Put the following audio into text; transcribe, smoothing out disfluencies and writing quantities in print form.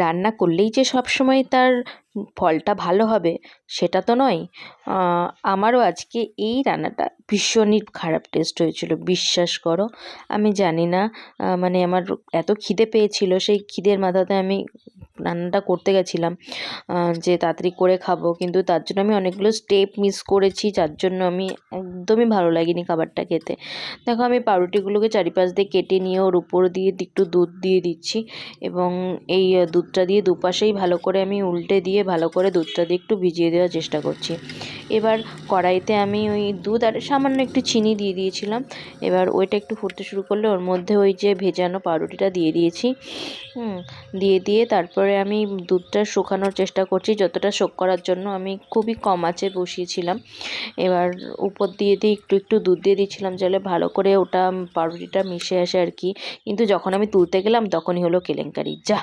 রান্না করলেই যে সবসময় তার ফলটা ভালো হবে সেটা তো নয়। আমারও আজকে এই রান্নাটা ভীষণই খারাপ টেস্ট হয়েছিল, বিশ্বাস করো। আমি জানি না, মানে আমার এত খিদে পেয়েছিল, সেই খিদের মাথাতে আমি রান্নাটা করতে গেছিলাম যে তাড়াতাড়ি করে খাবো, কিন্তু তার জন্য আমি অনেকগুলো স্টেপ মিস করেছি, যার জন্য আমি একদমই ভালো লাগেনি খাবারটা খেতে। দেখো, আমি পাউরুটিগুলোকে চারিপাশ দিয়ে কেটে নিয়ে ওর উপর দিয়ে একটু দুধ দিয়ে দিচ্ছি, এবং এই দুধটা দিয়ে দুপাশেই ভালো করে আমি উল্টে দিয়ে ভালো করে দুধটা দিয়ে একটু ভিজিয়ে দেওয়ার চেষ্টা করছি। এবার কড়াইতে আমি ওই দুধ আর সামান্য একটু চিনি দিয়ে দিয়েছিলাম। এবার ওইটা একটু ফুটতে শুরু করলে ওর মধ্যে ওই যে ভেজানো পাউরুটিটা দিয়ে দিয়েছি। দিয়ে তারপরে আমি দুধটা শুকানোর চেষ্টা করছি, যতটা শোক করার জন্য আমি খুবই কম আঁচে বসিয়েছিলাম। এবার উপর দিয়ে একটু একটু দুধ দিয়ে দিচ্ছিলাম, যাতে ভালো করে ওটা পাউরুটিটা মিশে আসে আর কি। কিন্তু যখন আমি তুলতে গেলাম তখনই হলো কেলেঙ্কারি, যা!